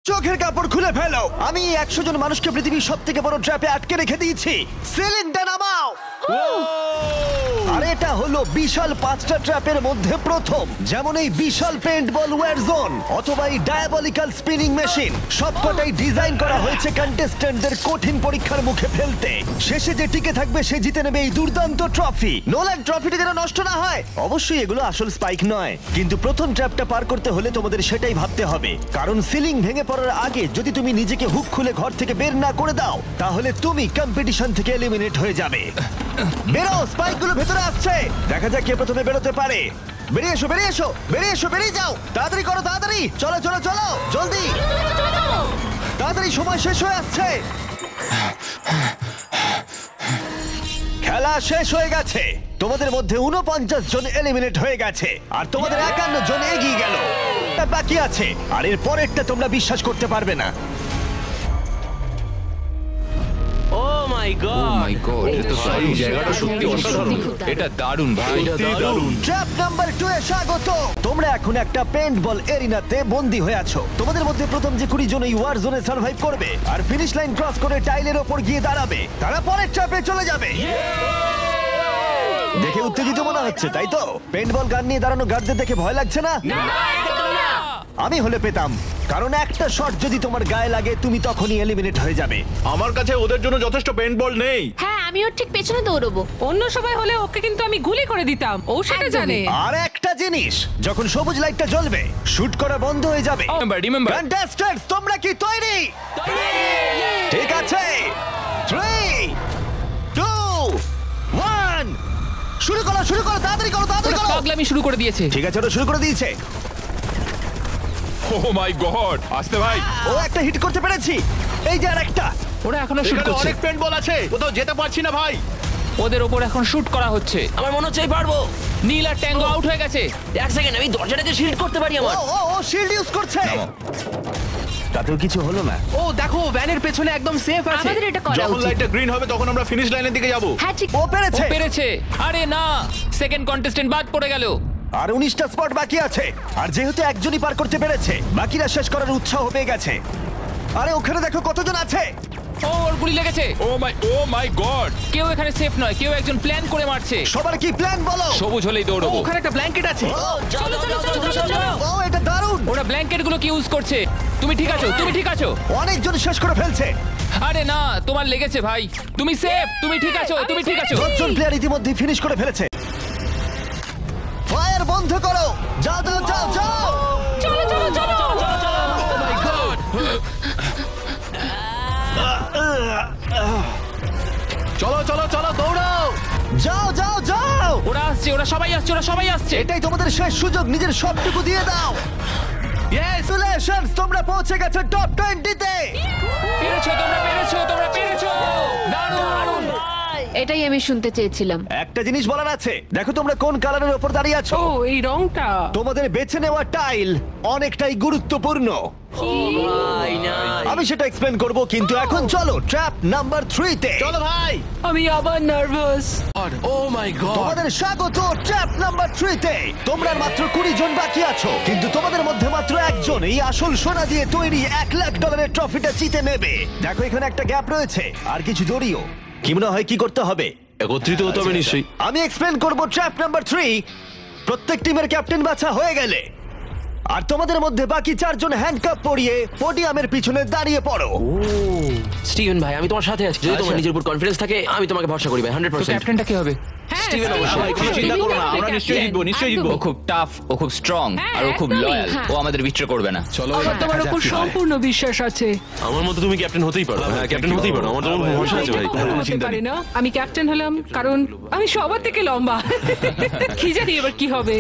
চোখের কাপড় খুলে ফেলো। আমি 100 জন মানুষকে পৃথিবীর সব থেকে বড় ট্র্যাপে আটকে রেখে দিয়েছি। সিলিংটা নামাও। আর এটা হলো বিশাল 5টা ট্র্যাপের মধ্যে প্রথম, যেমন এই বিশাল পেইন্টবল ওয়্যার জোন অথবা এই ডায়াবলিক্যাল স্পিনিং মেশিন। সবকটাই ডিজাইন করা হয়েছে কন্টেস্ট্যান্টদের কঠিন পরীক্ষার মুখে ফেলতে। শেষে যে টিকে থাকবে সে জিতে নেবে এই দুর্দান্ত ট্রফি। নোলান, ট্রফিটা যেন নষ্ট না হয়। অবশ্যই এগুলো আসল স্পাইক নয়, কিন্তু প্রথম ট্র্যাপটা পার করতে হলে তোমাদের সেটাই ভাবতে হবে, কারণ সিলিং ভেঙে পড়ার আগে যদি তুমি নিজেকে হুক খুলে ঘর থেকে বের না করে দাও তাহলে তুমি কম্পিটিশন থেকে এলিমিনেট হয়ে যাবে। বেরো, স্পাইকগুলো ভেতরে আসছে। দেখা যাক কে প্রথমে বেরোতে পারে। বেরিয়ে এসো, বেরিয়ে এসো, বেরিয়ে এসো, বেরিয়ে যাও। তাড়াতাড়ি করো, তাড়াতাড়ি। চলো চলো চলো, জলদি, তাড়াতাড়ি, সময় শেষ হয়ে আসছে। খেলা শেষ হয়ে গেছে। তোমাদের মধ্যে 49 জন এলিমিনেট হয়ে গেছে আর তোমাদের 51 জন এগিয়ে গেল। বাকি আছে, আর এর পরেরটা তোমরা বিশ্বাস করতে পারবে না। ও মাই গড, এটা তো দারুণ, জায়গাটা সত্যি অসাধারণ। এটা দারুণ ভাই, সত্যি দারুণ। ট্র্যাপ নাম্বার 2 এ স্বাগত। তোমরা এখন একটা পেইন্টবল এরিনাতে বন্দী হয়ে আছো। তোমাদের মধ্যে প্রথম যে 20 জন এই ওয়ার জোনে সার্ভাইভ করবে আর ফিনিশ লাইন ক্রস করে টাইলের ওপর গিয়ে দাঁড়াবে, তারা পরের ট্র্যাপে চলে যাবে। দেখে উত্তেজিত মনে হচ্ছে, তাই তো? পেইন্টবল গান নিয়ে দাঁড়ানো গার্ডদের দেখে ভয় লাগছে না? আমি হলে পেতাম, কারণ একটা শট যদি তোমার গায়ে লাগে তুমি তখনই এলিমিনেট হয়ে যাবে। আমার কাছে ওদের জন্য যথেষ্ট পেইন্টবল নেই। হ্যাঁ, আমি ওর ঠিক পেছনে দৌড়বো। অন্য সবাই হলে ওকে কিন্তু আমি গুলি করে দিতাম, ও সেটা জানে। আর একটা জিনিস, যখন সবুজ লাইটটা জ্বলবে শুট করা বন্ধ হয়ে যাবে। রিমেম্বার কন্টেস্ট্যান্টস, তোমরা কি তৈরি? ঠিক আছে, 3, 2, 1, শুরু করো, শুরু করো, তাড়াতাড়ি করো, তাড়াতাড়ি করো। পাগলামি শুরু করে দিয়েছে। ঠিক আছে, ওরা শুরু করে দিয়েছে। ও মাই গড, আসতে ভাই। ও একটা হিট করতে পেরেছি। এই যে আরেকটা। ওরা এখনো শুট এখানে করছে, অনেক পেইন্টবল আছে, কোথাও যেতে পারছি না ভাই। ওদের ওপর এখন শুট করা হচ্ছে। আমার মনে হচ্ছে আমি পারবো। নীল আর ট্যাঙ্গো আউট হয়ে গেছে। এক সেকেন্ড, আমি দরজাটাকে শিল্ড করতে পারি ও আমার। ও ও শিল্ড ইউজ করছে। তাতেও কিছু হলো না। ও দেখো, ভ্যানের পেছনে একদম সেফ আছে। আমাদের এটা করা যখন উচিত। লাইটটা গ্রিন হবে তখন আমরা ফিনিশ লাইনের দিকে যাব। হ্যাঁ, ঠিক। ও ও পেরেছে। পেরেছে। আরে না, সেকেন্ড কন্টেস্ট্যান্ট বাদ পড়ে গেল। আর 19টা স্পট বাকি আছে, আর যেহেতু একজনই পার করতে পেরেছে বাকিরা শেষ করার উৎসাহ পেয়ে গেছে। আরে ওখানে দেখো কতজন আছে। ও, ওর গুলি লেগেছে। ও মাই গড। কেউ এখানে সেফ নয়, কেউ একজন প্ল্যান করে মারছে। সবার কি প্ল্যান বলো? সবুজ হলেই দৌড়বো। ওখানে একটা ব্ল্যাঙ্কেট আছে। চলো চলো চলো চলো। ও এটা দারুণ। ওরা ব্ল্যাঙ্কেট গুলো কি ইউজ করছে। তুমি ঠিক আছো, তুমি ঠিক আছো। অনেকজন শেষ করে ফেলছে। আরে না, তোমার লেগেছে ভাই। তুমি সেফ, তুমি ঠিক আছো, তুমি ঠিক আছো। 10 জন প্লেয়ার ইতিমধ্যে ফিনিশ করে ফেলেছে। ফায়ার বন্ধ করো। যাও যাও যাও যাও। চলো চলো চলো। চলো চলো চলো, দৌড়াও। যাও যাও যাও। ওরা আসছে, ওরা সবাই আসছে, ওরা সবাই আসছে। এটাই তোমাদের শেষ সুযোগ, নিজের সবটুকু দিয়ে দাও। Congratulations, তোমরা পৌঁছে গেছো টপ 20 তে। পেরেছো, তোমরা পেরেছো, তোমরা পেরেছো। দারুণ। এটাই আমি শুনতে চেয়েছিলাম। একটা জিনিস বলার আছে, দেখো তোমরা কোন কালারের উপর দাঁড়িয়ে আছো। ও, এই রংটা। তোমাদের বেছে নেওয়া টাইল অনেকটাই গুরুত্বপূর্ণ। ভাই না। আমি সেটা এক্সপ্লেন করব, কিন্তু এখন চলো ট্র্যাপ নাম্বার 3 তে। চলো ভাই। আমি আবার নার্ভাস। ও মাই গড। তোমাদের স্বাগত ট্র্যাপ নাম্বার 3 তে। তোমরা আর মাত্র 20 জন বাকি আছো, কিন্তু তোমাদের মধ্যে মাত্র একজন এই আসল সোনা দিয়ে তৈরি $1,00,000 ট্রফিটা জিতে নেবে। দেখো এখানে একটা গ্যাপ রয়েছে আর কিছু দড়িও। কি মনে হয় কি করতে হবে? একত্রিত হতে হবে নিশ্চয়ই। আমি এক্সপ্লেন করব ট্র্যাপ নাম্বার 3। প্রত্যেক টিমের ক্যাপ্টেন বাছা হয়ে গেলে আর তোমাদের মধ্যে বাকি 4 জন হ্যান্ডকাপ পরিয়ে পোডিয়ামের পিছনে দাঁড়িয়ে পড়ো। স্টিভেন ভাই, আমি তোমার সাথে আছি। যদি তোমার নিজের উপর কনফিডেন্স থাকে আমি তোমাকে ভরসা করি ভাই, 100%। ক্যাপ্টেনটা কি হবে? স্টিভেন অবশ্যই। ভাই, কোনো চিন্তা করো না, আমরা নিশ্চয়ই জিতবো, নিশ্চয়ই জিতবো। ও খুব টাফ, ও খুব স্ট্রং, আর ও খুব একদমই, লয়াল। হ্যাঁ। ও আমাদের বিট্রে করবে না। আমার তোমার উপর সম্পূর্ণ বিশ্বাস আছে। আমার মতো তুমি ক্যাপ্টেন হতেই পারো। হ্যাঁ, ক্যাপ্টেন হতেই পারো, আমার তোমার ভরসা আছে ভাই। এটা কোনো হতে চিন্তা পারে নেই। না। আমি ক্যাপ্টেন হলাম কারণ আমি সবার থেকে লম্বা। কি জানি এবার কি হবে।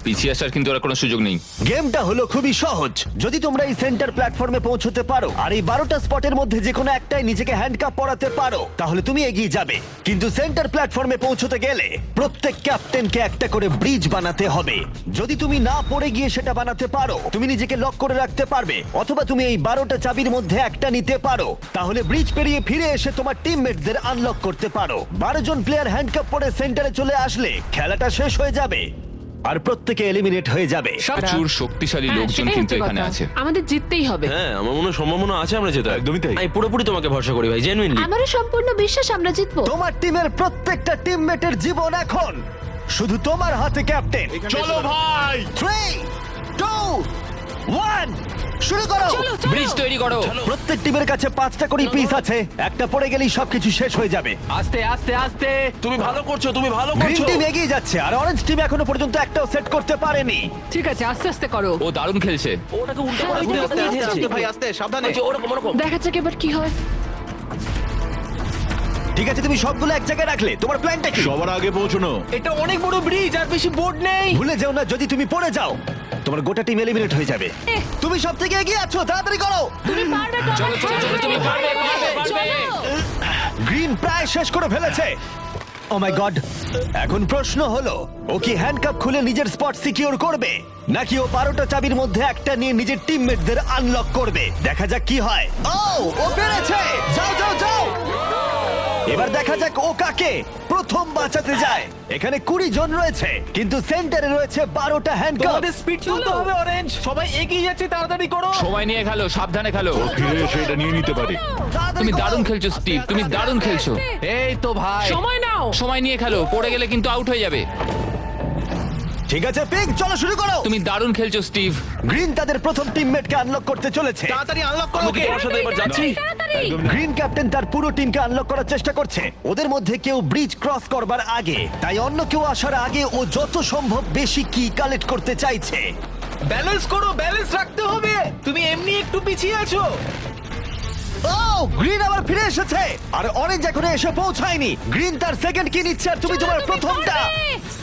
পিছিয়ে আসার কিন্তু আর কোনো সুযোগ নেই। গেমটা হলো খুবই সহজ। যদি তোমরা এই সেন্টার প্ল্যাটফর্মে পৌঁছতে পারো আর এই 12টা স্পটের মধ্যে যে কোনো একটাই নিজেকে হ্যান্ডকাপ পরাতে পারো তাহলে তুমি এগিয়ে যাবে। কিন্তু সেন্টার প্ল্যাটফর্মে পৌঁছতে গেলে প্রত্যেক ক্যাপ্টেনকে একটা করে ব্রিজ বানাতে হবে। যদি তুমি না পড়ে গিয়ে সেটা বানাতে পারো তুমি নিজেকে লক করে রাখতে পারবে, অথবা তুমি এই 12টা চাবির মধ্যে একটা নিতে পারো। তাহলে ব্রিজ পেরিয়ে ফিরে এসে তোমার টিমমেটদের আনলক করতে পারো। 12 জন প্লেয়ার হ্যান্ডকাপ পরে সেন্টারে চলে আসলে খেলাটা শেষ হয়ে যাবে। আর প্রত্যেকে এলিমিনেট হয়ে যাবে। প্রচুর শক্তিশালী হ্যাঁ, লোকজন সেটাই কিন্তু হচ্ছে এখানে কথা। আছে। আমাদের জিততেই হবে। হ্যাঁ আমার মনে হয় সম্ভাবনা আছে আমরা যেটা একদমই তাই। আমি পুরোপুরি তোমাকে ভরসা করি ভাই, জেনুইনলি। আমারও সম্পূর্ণ বিশ্বাস আমরা জিতবো। তোমার টিমের প্রত্যেকটা টিমমেটের জীবন এখন শুধু তোমার হাতে, ক্যাপ্টেন। চলো ভাই 3, 2, 1 শুরু করো। ব্রিজ তৈরি করো। প্রত্যেক টিমের কাছে 5টা করে পিস আছে, একটা পড়ে গেলেই সবকিছু শেষ হয়ে যাবে। আস্তে আস্তে আস্তে। তুমি ভালো করছো, তুমি ভালো গ্রিন করছো। টিম এগিয়ে যাচ্ছে আর অরেঞ্জ টিম এখনো পর্যন্ত একটাও সেট করতে পারেনি। ঠিক আছে, আস্তে আস্তে করো। ও দারুণ খেলছে। ওটাকে উল্টো হ্যাঁ, করে ঘুরে আস্তে, আস্তে আস্তে, আস্তে ভাই আস্তে, সাবধানে। ওরকম ওরকম। দেখা যাক এবার কি হয়। ঠিক আছে, তুমি সবগুলো এক জায়গায় রাখলে। তোমার প্ল্যানটা কি? সবার আগে পৌঁছানো। এটা অনেক বড় ব্রিজ আর বেশি বোর্ড নেই। ভুলে যেও না, যদি তুমি পড়ে যাও তোমার গোটা টিম এলিমিনেট হয়ে যাবে। তুমি সব থেকে এগিয়ে আছো, তাড়াতাড়ি করো। তুমি পারবে তো। চলো চলো চলো, তুমি পারবে পারবে পারবে। গ্রিন প্রায় শেষ করে ফেলেছে। ও মাই গড, এখন প্রশ্ন হলো ও কি হ্যান্ডকাপ খুলে নিজের স্পট সিকিউর করবে, নাকি ও 12টা চাবির মধ্যে একটা নিয়ে নিজের টিমমেটদের আনলক করবে। দেখা যাক কি হয়। ও পেরেছে। যাও যাও যাও। এবার দেখা যাক ও কাকে প্রথম বাঁচাতে যায়। এখানে 20 জন রয়েছে, কিন্তু সেন্টারে রয়েছে 12টা হ্যান্ডকাপ। তোমাদের স্পিড তুলতে হবে অরেঞ্জ। সবাই এগিয়ে যাচ্ছে, তাড়াতাড়ি করো। সময় নিয়ে খেলো, সাবধানে খেলো। ফিরে এসে এটা নিয়ে নিতে পারি। তুমি দারুণ খেলছো স্টিভ, তুমি দারুণ খেলছো। এই তো ভাই। সময় নাও। সময় নিয়ে খেলো, পড়ে গেলে কিন্তু আউট হয়ে যাবে। ঠিক আছে পিঙ্ক, চলো শুরু করো। তুমি দারুণ খেলছো স্টিভ। গ্রিন তাদের প্রথম টিমমেটকে আনলক করতে চলেছে। তাড়াতাড়ি আনলক করো। আমি কি তোমার সাথে এবার যাচ্ছি? গ্রিন ক্যাপ্টেন তার পুরো টিমকে আনলক করার চেষ্টা করছে। ওদের মধ্যে কেউ ব্রিজ ক্রস করবার আগে, তাই অন্য কেউ আসার আগে ও যত সম্ভব বেশি কি কালেক্ট করতে চাইছে। ব্যালেন্স করো, ব্যালেন্স রাখতে হবে। তুমি এমনি একটু পিছিয়ে আছো। ও গ্রিন আবার ফিরে এসেছে, আর অরেঞ্জ এখনো এসে পৌঁছায়নি। গ্রিন তার সেকেন্ড কি নিচ্ছে, আর তুমি তোমার প্রথমটা।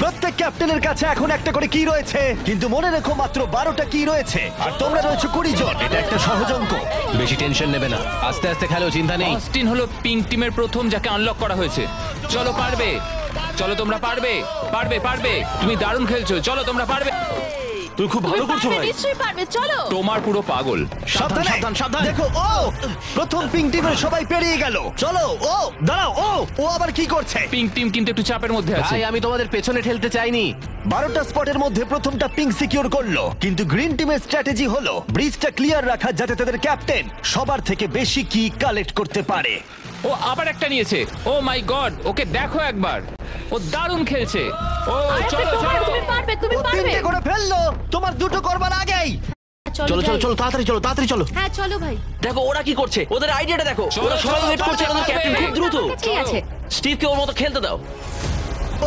প্রত্যেক ক্যাপ্টেনের কাছে এখন একটা করে কি রয়েছে, কিন্তু মনে রেখো মাত্র 12টা কি রয়েছে, আর তোমরা রয়েছে 20 জন। এটা একটা সহজ অঙ্ক। বেশি টেনশন নেবে না, আস্তে আস্তে খেলো, চিন্তা নেই। অস্টিন হলো পিঙ্ক টিমের প্রথম যাকে আনলক করা হয়েছে। চলো পারবে, চলো তোমরা পারবে পারবে পারবে। তুমি দারুণ খেলছো, চলো তোমরা পারবে। তুমি খুব ভালো করছো ভাই। নিশ্চয়ই পারবে, চলো। তোমার পুরো পাগল। সাবধানে, সাবধান, সাবধান। দেখো ও প্রথম পিঙ্ক টিমের সবাই পেরিয়ে গেল। চলো, ও দাঁড়াও, ও আবার কি করছে? পিঙ্ক টিম কিন্তু একটু চাপের মধ্যে আছে। ভাই আমি তোমাদের পেছনে ঠেলতে চাইনি। 12টা স্পটের মধ্যে প্রথমটা পিঙ্ক সিকিউর করলো, কিন্তু গ্রিন টিমের স্ট্র্যাটেজি হলো ব্রিজটা ক্লিয়ার রাখা, যাতে তাদের ক্যাপ্টেন সবার থেকে বেশি কি কালেক্ট করতে পারে। ও আবার একটা নিয়েছে। ও মাই গড, ওকে দেখো একবার, ও দারুণ খেলছে। ও চলো চলো। তুমি পারবে, তুমি ও পারবে। 3টে করে ফেললো, তোমার 2টো করবার আগেই। চলো চলো চলো, তাড়াতাড়ি চলো, তাড়াতাড়ি চলো। হ্যাঁ চলো ভাই। দেখো ওরা কি করছে, ওদের আইডিয়াটা দেখো। চলো, ওরা সবাই চলো, ওয়েট করছে, চলো, ওদের ক্যাপ্টেন খুব দ্রুত। ঠিক আছে। স্টিভকে ওর মতো খেলতে দাও।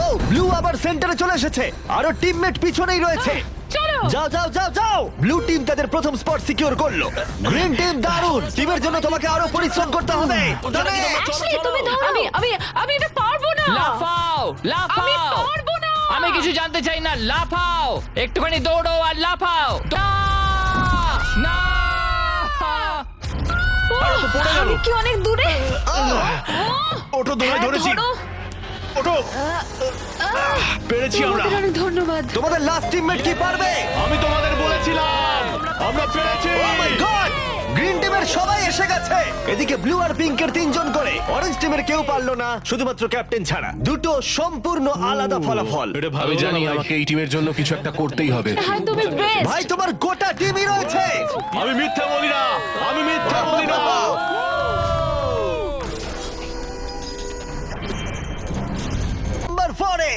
ও ব্লু আবার সেন্টারে চলে এসেছে, আরো টিমমেট পিছনেই রয়েছে। চলো। যাও যাও যাও যাও। ব্লু টিম তাদের প্রথম স্পট সিকিউর করলো। গ্রিন টিম দারুণ। টিমের জন্য তোমাকে আরো পরিশ্রম করতে হবে। তবে অ্যাশলি, তুমি দৌড়াও। আমি এটা পারবো না। লাফাও লাফাও। আমি পারবো না। আমি কিছু জানতে চাই না, লাফাও একটুখানি, দৌড়ো আর লাফাও। না না। আমি কি অনেক দূরে? ওটো দৌড়ে ধরেছি। ধরো। ওটো। পেরেছি আমরা। তোমাদের অনেক ধন্যবাদ। তোমাদের লাস্ট টিমমেট কি পারবে? আমি তোমাদের বলেছিলাম আমরা পেরেছি। ও মাই গড! গ্রিন টিমের সবাই এসে গেছে। এদিকে ব্লু আর পিঙ্কের 3 জন করে, অরেঞ্জ টিমের কেউ পারলো না, শুধুমাত্র ক্যাপ্টেন ছাড়া। দুটো সম্পূর্ণ আলাদা ফলাফল। এটা ভালো আমি জানি হলো না ভাই। আমাকে এই টিমের জন্য কিছু একটা করতেই হবে। হ্যাঁ তুমি বেস্ট। ভাই তোমার গোটা টিমই রয়েছে। আমি মিথ্যা বলি না, আমি মিথ্যা বলি না। নাম্বার 4 এ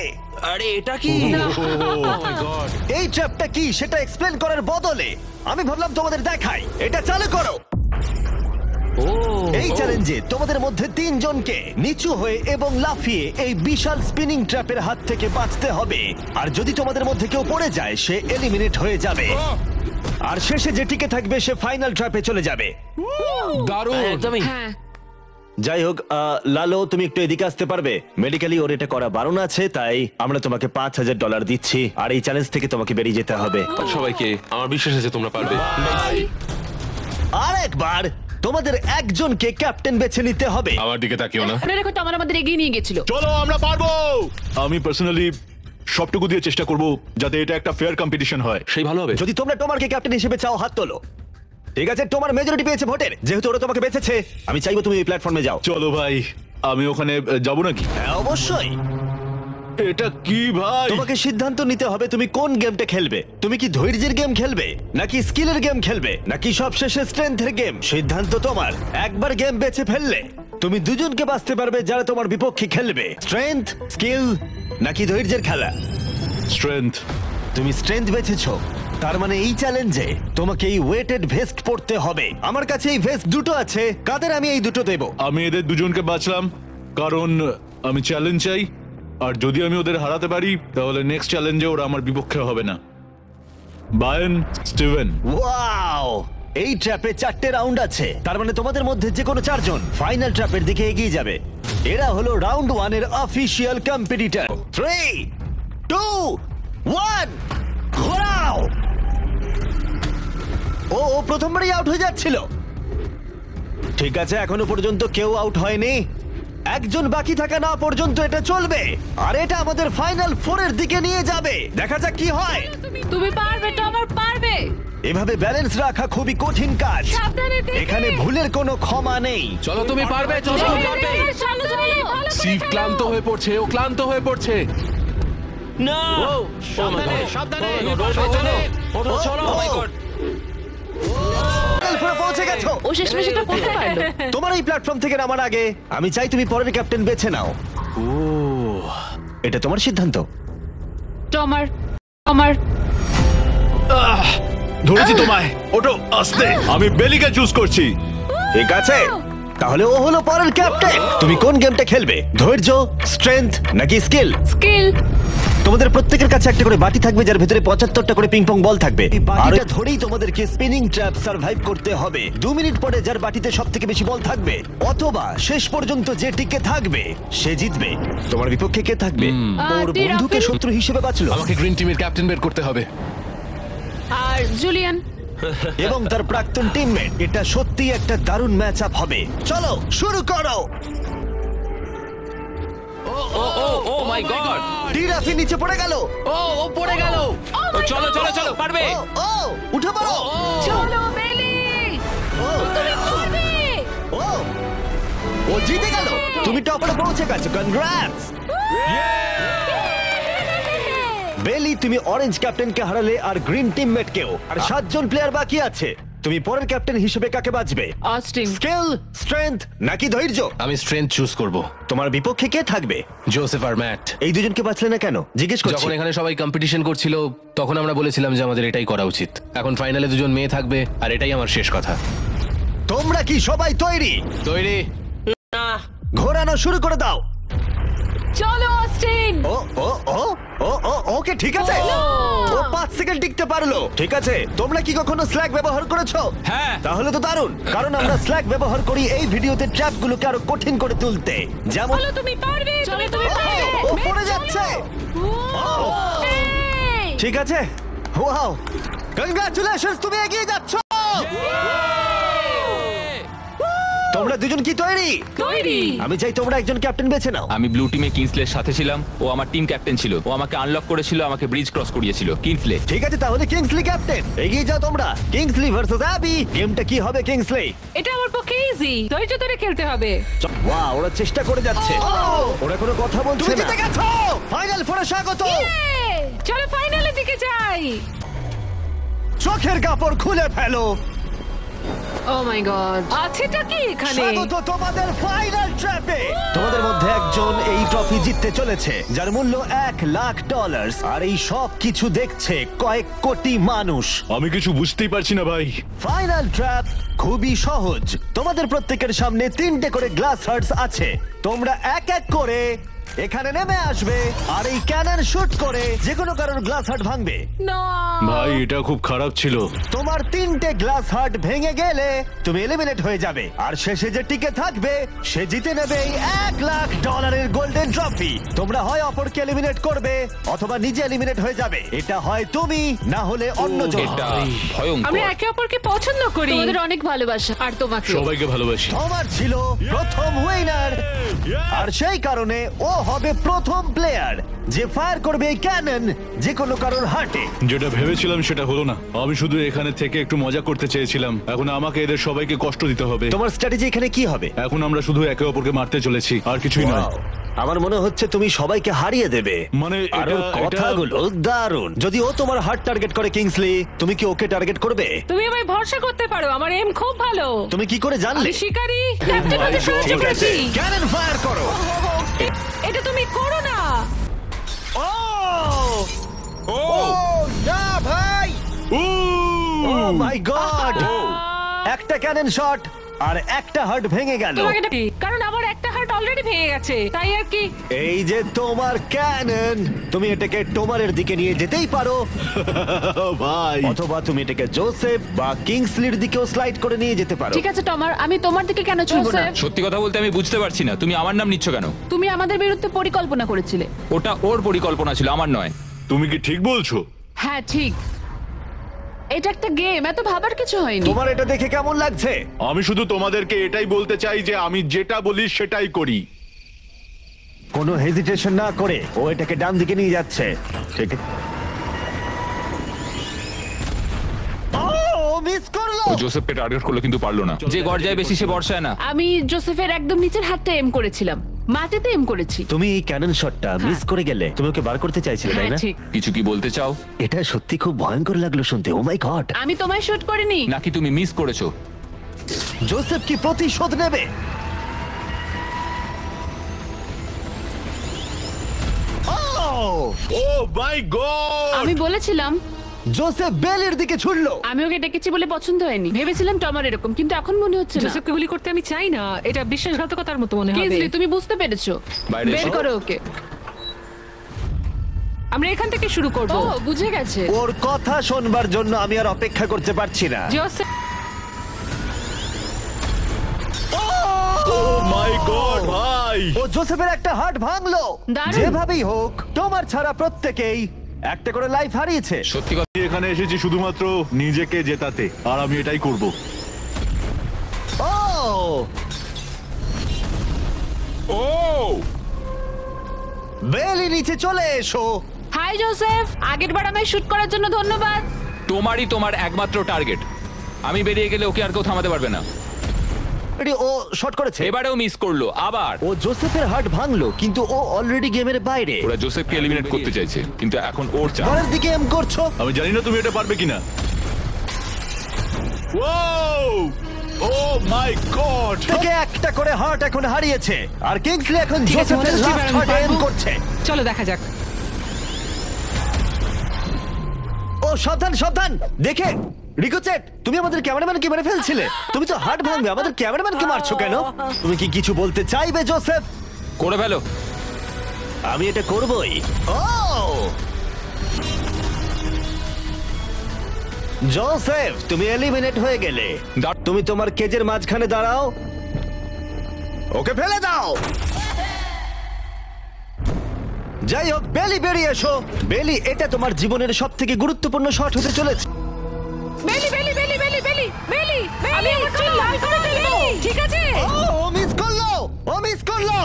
আরে এটা কি? এই ট্র্যাপটা কি সেটা এক্সপ্লেন করার বদলে আমি ভাবলাম তোমাদের দেখাই। এটা চালু করো। এই চ্যালেঞ্জে তোমাদের মধ্যে 3 জনকে নিচু হয়ে এবং লাফিয়ে এই বিশাল স্পিনিং ট্র্যাপের হাত থেকে বাঁচতে হবে। আর যদি তোমাদের মধ্যে কেউ পড়ে যায়, সে এলিমিনেট হয়ে যাবে। আর শেষে যে টিকে থাকবে সে ফাইনাল ট্র্যাপে চলে যাবে। দারুণ। একদমই। হ্যাঁ। যাই হোক, লালো তুমি একটু এদিকে আসতে পারবে? মেডিকেলি ওর এটা করা বারণ আছে, তাই আমরা তোমাকে $5000 দিচ্ছি, আর এই চ্যালেঞ্জ থেকে তোমাকে বেরিয়ে যেতে হবে। সবাইকে আমার বিশ্বাস আছে তোমরা পারবে। আর একবার তোমাদের একজনকে ক্যাপ্টেন বেছে নিতে হবে। আমার দিকে তাকিও না। মনে রেখো তো আমাদের এগিয়ে নিয়ে গেছিল। চলো আমরা পারবো। আমি পার্সোনালি সবটুকু দিয়ে চেষ্টা করব যাতে এটা একটা ফেয়ার কম্পিটিশন হয়। সেই ভালো হবে। যদি তোমরা টোমারকে ক্যাপ্টেন হিসেবে চাও, হাত তোলো। ঠিক আছে, তোমার মেজরিটি পেয়েছে ভোটের, যেহেতু ওরা তোমাকে বেঁচেছে। আমি চাইবো তুমি এই প্ল্যাটফর্মে যাও। চলো ভাই, আমি ওখানে যাব নাকি? হ্যাঁ, অবশ্যই। এটা কি ভাই? তোমাকে সিদ্ধান্ত নিতে হবে তুমি কোন গেমটা খেলবে। তুমি কি ধৈর্যের গেম খেলবে, নাকি স্কিলের গেম খেলবে, নাকি সবশেষে স্ট্রেংথের গেম? সিদ্ধান্ত তোমার। একবার গেম বেছে ফেললে তুমি দুজনকে বাঁচতে পারবে যারা তোমার বিপক্ষে খেলবে। স্ট্রেংথ, স্কিল নাকি ধৈর্যের খেলা? স্ট্রেংথ। তুমি স্ট্রেংথ বেছেছো, তার মানে এই চ্যালেঞ্জে তোমাকে এই ওয়েটেড ভেস্ট পড়তে হবে। আমার কাছে এই ভেস্ট দুটো আছে, কাদের আমি এই দুটো দেবো। আমি এদের দুজনকে বাঁচলাম কারণ আমি চ্যালেঞ্জ চাই, আর যদি আমি ওদের হারাতে পারি তাহলে নেক্সট চ্যালেঞ্জে ওরা আমার বিপক্ষে হবে না। বায়ান, স্টিভেন। ওয়াও, এই ট্র্যাপে 4টে রাউন্ড আছে, তার মানে তোমাদের মধ্যে যে কোনো 4 জন ফাইনাল ট্র্যাপের দিকে এগিয়ে যাবে। এরা হলো রাউন্ড 1 এর অফিশিয়াল কম্পিটিটর। 3, 2, 1, ঘোরাও। ও প্রথমবারই আউট হয়ে যাচ্ছিল। ঠিক আছে, এখনো পর্যন্ত কেউ আউট হয়নি। একজন বাকি থাকা না পর্যন্ত এটা চলবে, আর এটা আমাদের ফাইনাল 4 এর দিকে নিয়ে যাবে। দেখা যাক কি হয়। তুমি পারবে, টমার পারবে। এভাবে ব্যালেন্স রাখা খুবই কঠিন কাজ। সাবধানে দেখে। এখানে ভুলের কোনো ক্ষমা নেই। চলো তুমি পারবে, চলো তুমি পারবে। সাবধানে, ভালো করে সিভ দেখো। ক্লান্ত হয়ে পড়ছে, ও ক্লান্ত হয়ে পড়ছে। না সাবধানে ওঠো, চলো। Oh my God! ফাইনাল পৌঁছে গেছো। ও শেষমেশ এটা করতে পারলো। তোমার এই প্ল্যাটফর্ম থেকে নামার আগে আমি চাই তুমি পরের ক্যাপ্টেন বেছে নাও। এটা তোমার সিদ্ধান্ত। টমার টমার ধরেছি তোমায়। ওটো আস্তে। আমি বেলিকে চুজ করছি। ঠিক আছে, তাহলে ও হলো পরের ক্যাপ্টেন। তুমি কোন গেমটা খেলবে, ধৈর্য, স্ট্রেংথ নাকি স্কিল? স্কিল। তোমাদের প্রত্যেকের কাছে একটা করে বাটি থাকবে যার ভেতরে 75টা করে পিং পং বল থাকবে। এই বাটিটা ধরেই তোমাদেরকে স্পিনিং ট্র্যাপ সার্ভাইভ করতে হবে। 2 মিনিট পরে যার বাটিতে সবথেকে বেশি বল থাকবে অথবা শেষ পর্যন্ত যে টিকে থাকবে সে জিতবে। তোমার বিপক্ষে কে থাকবে? ওর টি বন্ধুকে রাফেল। শত্রু হিসেবে বাঁচলো আমাকে গ্রিন টিমের ক্যাপ্টেন বের করতে হবে। আর জুলিয়ান। এবং তার প্রাক্তন টিমমেট। এটা সত্যি একটা দারুণ ম্যাচ আপ হবে। চলো শুরু করো। ও মাই গড! টি রাফি নিচে পড়ে গেল। ও পড়ে গেল। চলো চলো চলো, পারবে। ও উঠে পড়ো। চলো বেলি, ও, তুমি পারবে। ও ও জিতে গেল। তুমি টপরে পৌঁছে গেছো। কনগ্রাটস বেলি। তুমি অরেঞ্জ ক্যাপ্টেনকে হারালে আর গ্রিন টিমমেটকেও। আর 7 জন প্লেয়ার বাকি আছে। তুমি পরের ক্যাপ্টেন হিসেবে কাকে বাঁচবে? অস্টিন। স্কিল, স্ট্রেংথ নাকি ধৈর্য? আমি স্ট্রেংথ চুজ করব। তোমার বিপক্ষে কে থাকবে? জোসেফ আর ম্যাট। এই দুজনকে বাঁচলে না কেন জিজ্ঞেস করছি। যখন এখানে সবাই কম্পিটিশন করছিল তখন আমরা বলেছিলাম যে আমাদের এটাই করা উচিত। এখন ফাইনালে দুজন মেয়ে থাকবে আর এটাই আমার শেষ কথা। তোমরা কি সবাই তৈরি? তৈরি? ঘোরানো শুরু করে দাও। চলো অস্টিন। ও ও ও ও ও ওকে ঠিক আছে। ও 5 সেকেন্ড টিকতে পারলো। ঠিক আছে, তোমরা কি কখনো স্ল্যাগ ব্যবহার করেছো? হ্যাঁ। তাহলে তো দারুণ, কারণ আমরা স্ল্যাগ ব্যবহার করি এই ভিডিওতে ট্র্যাপগুলোকে আরো কঠিন করে তুলতে। যেমন চলো তুমি পারবে, চলো, তুমি তুমি পারবে। ও পড়ে যাচ্ছে। এই, ঠিক আছে, ওয়াও, কংগ্রাচুলেশনস, তুমি এগিয়ে যাচ্ছ। তোমরা দুজন কি তৈরি? তৈরি। আমি চাই তোমরা একজন ক্যাপ্টেন বেছে নাও। আমি ব্লু টিমে কিংসলের সাথে ছিলাম। ও আমার টিম ক্যাপ্টেন ছিল। ও আমাকে আনলক করেছিল, আমাকে ব্রিজ ক্রস করিয়েছিল। কিংসলে। ঠিক আছে, তাহলে কিংসলি ক্যাপ্টেন। এগিয়ে যাও তোমরা। Kingsley versus Abby. গেমটা কি হবে কিংসলি? এটা আমার পক্ষে ইজি। ধৈর্য ধরে খেলতে হবে। ওয়াও, ওরা চেষ্টা করে যাচ্ছে। ওরা কোনো কথা বলছে না। তুমি জিতে গেছো। ফাইনাল ফোরে স্বাগত। চলো ফাইনালের দিকে যাই। চোখের কাপড় খুলে ফেলো। ও মাই গড, আছেটা কি এখানে? স্বাগত তোমাদের ফাইনাল ট্র্যাপে। তোমাদের মধ্যে একজন এই ট্রফি জিততে চলেছে যার মূল্য $1,00,000। আর এই সব কিছু দেখছে কয়েক কোটি মানুষ। আমি কিছু বুঝতেই পারছি না ভাই। ফাইনাল ট্র্যাপ খুবই সহজ। তোমাদের প্রত্যেকের সামনে 3টে করে গ্লাস হার্টস আছে। তোমরা এক এক করে এখানে নেমে আসবে আর এই ক্যানন শুট করে যে কোনো কারোর গ্লাস হার্ট ভাঙবে। না। ভাই এটা খুব খারাপ ছিল। তোমার 3টে গ্লাস হার্ট ভেঙে গেলে তুমি এলিমিনেট হয়ে যাবে, আর শেষে যে টিকে থাকবে সে জিতে নেবে এই $1,00,000 গোল্ডেন ট্রফি। তোমরা হয় অপরকে এলিমিনেট করবে অথবা নিজে এলিমিনেট হয়ে যাবে। এটা হয় তুমি, না হলে অন্যজন। এটা আমরা ভয়ঙ্কর। একে অপরকে পছন্দ করি। তোমাদের অনেক ভালোবাসা। আর তোমাকে। সবাইকে ভালোবাসি। তোমার ছিল প্রথম উইনার, আর সেই কারণে ও হবে প্রথম প্লেয়ার যে ফায়ার করবে এই ক্যানন যে কোনো কারোর হার্টে। যেটা ভেবেছিলাম সেটা হলো না। আমি শুধু এখানে থেকে একটু মজা করতে চেয়েছিলাম। এখন আমাকে এদের সবাইকে কষ্ট দিতে হবে। তোমার স্ট্র্যাটেজি এখানে কি হবে? এখন আমরা শুধু একে অপরকে মারতে চলেছি, আর কিছুই নয়। Wow. আমার মনে হচ্ছে তুমি সবাইকে হারিয়ে দেবে। মানে আর ওর কথাগুলো দারুণ। যদি ও তোমার হার্ট টার্গেট করে কিংসলি, তুমি কি ওকে টার্গেট করবে? তুমি আমায় ভরসা করতে পারো, আমার এম খুব ভালো। তুমি কি করে জানলে? আমি শিকারী, ক্যাপ্টেন ওকে সাহায্য ঠিক আছে, করেছি। ক্যানন ফায়ার করো। এটা তুমি করো না। ও ও না ভাই, ও মাই গড! একটা ক্যানন শট আর একটা হার্ট ভেঙে গেল। তোমাকে এটা কি? কারণ আমার একটা হার্ট অলরেডি ভেঙে গেছে, তাই আর কি। এই যে তোমার ক্যানন, তুমি এটাকে টোমারের দিকে নিয়ে যেতেই পারো, ভাই অথবা তুমি এটাকে জোসেফ বা কিংসলির দিকেও স্লাইড করে নিয়ে যেতে পারো। ঠিক আছে টমার, আমি তোমার দিকে কেন ছুটবো না? সত্যি কথা বলতে আমি বুঝতে পারছি না তুমি আমার নাম নিচ্ছ কেন। তুমি আমাদের বিরুদ্ধে পরিকল্পনা করেছিলে। ওটা ওর পরিকল্পনা ছিল, আমার নয়। তুমি কি ঠিক বলছো? হ্যাঁ ঠিক, এটা একটা গেম, এত ভাবার কিছু হয়নি। তোমার এটা দেখে কেমন লাগছে? আমি শুধু তোমাদেরকে এটাই বলতে চাই যে আমি যেটা বলি সেটাই করি। কোনো হেজিটেশন না করে ও এটাকে ডান দিকে নিয়ে যাচ্ছে। ঠিক আছে। ও মিস করলো। ও জোসেফকে টার্গেট করলো কিন্তু পারলো না। যে গর্জায় বেশি সে বর্ষায় না। আমি জোসেফের একদম নিচের হাতটা এম করেছিলাম, মাটিতে এম করেছি। তুমি এই ক্যানন শটটা মিস করে গেলে। তুমি ওকে বার করতে চাইছিলে তাই হ্যাঁ না? ঠিক। কিছু কি বলতে চাও এটা সত্যি খুব ভয়ঙ্কর লাগলো শুনতে। ও মাই গড! আমি তোমায় শুট করিনি। নাকি তুমি মিস করেছো? জোসেফ কি প্রতিশোধ নেবে? ও মাই গড! আমি বলেছিলাম, জোসেফ বেলের দিকে ছুটলো। আমি ওকে ডেকেছি বলে পছন্দ হয়নি। ভেবেছিলাম টমার এরকম, কিন্তু এখন মনে হচ্ছে না। জোসেফকে গুলি করতে আমি চাই না, এটা বিশ্বাসঘাতকতার মতো মনে হবে। কিংসলি, তুমি বুঝতে পেরেছো? বাইরে বের এসো। করো ওকে। আমরা এখান থেকে শুরু করব। ও বুঝে গেছে। ওর কথা শোনবার জন্য আমি আর অপেক্ষা করতে পারছি না। জোসেফ, ও মাই গড ভাই! ও জোসেফের একটা হার্ট ভাঙলো। দারুণ। যেভাবেই হোক, তোমার ছাড়া প্রত্যেকেই একটা করে লাইফ হারিয়েছে। সত্যি কথা আমি এখানে এসেছি শুধুমাত্র নিজেকে জেতাতে, আর আমি এটাই করব। ও ও বেলি নিচে চলে এসো। হাই জোসেফ, আগেরবার আমায় শুট করার জন্য ধন্যবাদ। তোমারই তোমার একমাত্র টার্গেট। আমি বেরিয়ে গেলে ওকে আর কেউ থামাতে পারবে না। এটি ও শট করেছে। এবারেও মিস করলো আবার। ও জোসেফের হার্ট ভাঙলো, কিন্তু ও অলরেডি গেমের বাইরে। ওরা জোসেফকে এলিমিনেট করতে চাইছে, কিন্তু এখন ওর চাপ। পরের দিকে এম করছো। আমি জানি না তুমি এটা পারবে কিনা। ও ও মাই গড! থেকে একটা করে হার্ট এখন হারিয়েছে, আর কিংসলি এখন ঠিক আছে, জোসেফের মনে হচ্ছে লাস্ট এবার আমি হার্টে এম পারবো। করছে। চলো দেখা যাক। ও সাবধান সাবধান, দেখে রিকোচেট, তুমি আমাদের ক্যামেরাম্যানকে মেরে ফেলছিলে। তুমি তো হার্ট ভাঙবে, আমাদের ক্যামেরাম্যানকে মারছো কেন? তুমি কি কিছু বলতে চাইবে জোসেফ? করে ফেলো। আমি এটা করবই। ও জোসেফ, তুমি এলিমিনেট হয়ে গেলে। তুমি তোমার কেজের মাঝখানে দাঁড়াও, ওকে ফেলে দাও। যাই হোক, বেলি বেরিয়ে এসো। বেলি, এটা তোমার জীবনের সব থেকে গুরুত্বপূর্ণ শট হতে চলেছে। বেলি বেলি বেলি বেলি বেলি বেলি, আমি আমার চুল লাল করে ফেলবো, ঠিক আছে? ও মিস করলো, ও মিস করলো।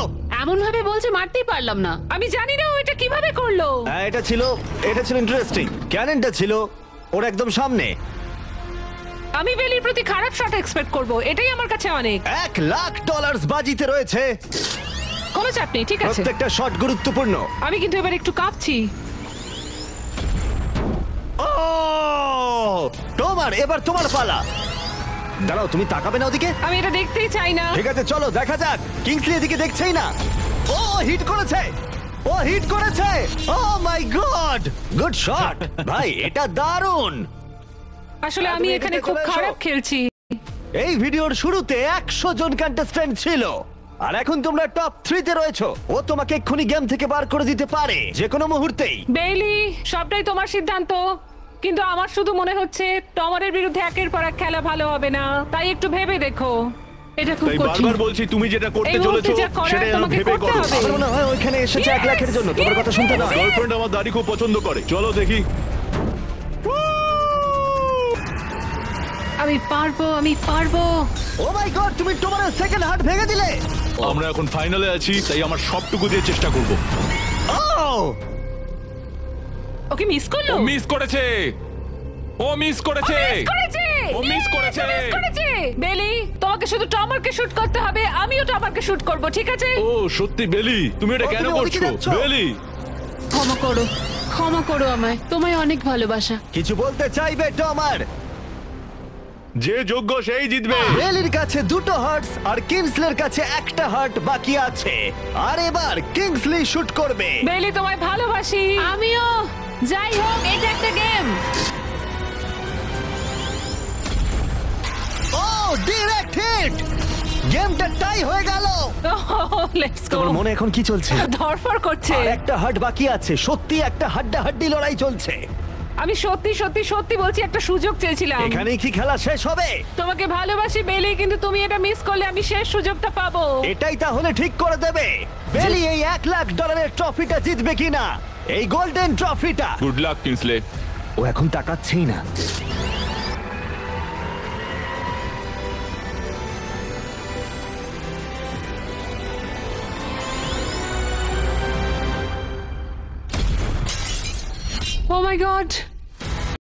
এমন ভাবে বলছে মারতেই পারলাম না। আমি জানি না ও এটা কিভাবে করলো। হ্যাঁ, এটা ছিল ইন্টারেস্টিং। ক্যাননটা ছিল ওর একদম সামনে। আমি বেলির প্রতি খারাপ শট এক্সপেক্ট করব, এটাই আমার কাছে অনেক। $1,00,000 বাজিতে রয়েছে। কোনো চাপ নেই, ঠিক আছে। প্রত্যেকটা শট গুরুত্বপূর্ণ। আমি কিন্তু এবার একটু কাঁপছি। ও এবার তোমার পালা। দাঁড়াও, তুমি তাকাবে না ওদিকে? আমি এটা দেখতেই চাই না। ঠিক আছে, চলো দেখা যাক। কিংসলি এদিকে দেখছেই না। ও হিট করেছে, ও হিট করেছে। ও মাই গড, গুড শট ভাই, এটা দারুণ। আসলে তুমি আমি এদিকে এখানে চলে খুব এসো। খারাপ খেলছি। এই ভিডিওর শুরুতে 100 জন কন্টেস্ট্যান্ট ছিল, আর এখন তোমরা টপ 3 তে রয়েছো। ও তোমাকে এক্ষুনি গেম থেকে বার করে দিতে পারে যে কোনো মুহূর্তেই। বেইলি, সবটাই তোমার সিদ্ধান্ত, কিন্তু আমার শুধু মনে হচ্ছে টমারের বিরুদ্ধে একের পর এক খেলা ভালো হবে না, তাই একটু ভেবে দেখো। এটা খুব তাই কঠিন। বারবার বলছি তুমি যেটা করতে এই মুহূর্তে চলেছো যা করার সেটা যেন তোমাকে ভেবে করতে করো। হবে। আমার মনে হয় ওইখানে এসেছে 1 লাখের জন্য, তোমার কথা শুনতে না। গার্লফ্রেন্ড আমার দাড়ি খুব পছন্দ করে, চলো দেখি। আমি পারবো, আমি পারবো। ও মাই গড, তুমি তোমার সেকেন্ড হার্ট ভেঙে দিলে। আমরা এখন ফাইনালে আছি, তাই আমার সবটুকু দিয়ে চেষ্টা করব। ও ওকে মিস করলো। ও মিস করেছে, ও মিস করেছে, মিস করেছে। ও মিস করেছে। মিস করেছে। বেলি, তোমাকে শুধু টমারকে শুট করতে হবে, আমিও টমারকে শুট করব, ঠিক আছে? ও সত্যি বেলি, তুমি এটা ও, কেন তুমি ওদিকে করছো যাচ্ছ? বেলি? ক্ষমা করো আমায়, তোমায় অনেক ভালোবাসা। কিছু বলতে চাইবে টমার? যে যোগ্য সেই জিতবে। বেলির কাছে 2টো হার্টস আর কিংসলের কাছে 1টা হার্ট বাকি আছে। আর এবার কিংসলি শুট করবে। বেলি, তোমায় ভালোবাসি। আমিও। যাই হোক, এটা একটা গেম। ও ডাইরেক্ট হিট! গেমটা টাই হয়ে গেল। Let's go. তোমার মনে এখন কি চলছে? ধরফর করছে। আর একটা হার্ট বাকি আছে। সত্যি একটা হাড্ডাহাড্ডি লড়াই চলছে। আমি সত্যি সত্যি সত্যি বলছি, একটা সুযোগ চেয়েছিলাম। এখানেই কি খেলা শেষ হবে? তোমাকে ভালোবাসি বেলি, কিন্তু তুমি এটা মিস করলে আমি শেষ সুযোগটা পাবো। এটাই তাহলে ঠিক করে দেবে বেলি এই $1,00,000 ট্রফিটা জিতবে কিনা, এই গোল্ডেন ট্রফিটা। Good luck Kingsley. ও এখন তাকাচ্ছেই না। ও মাই গড,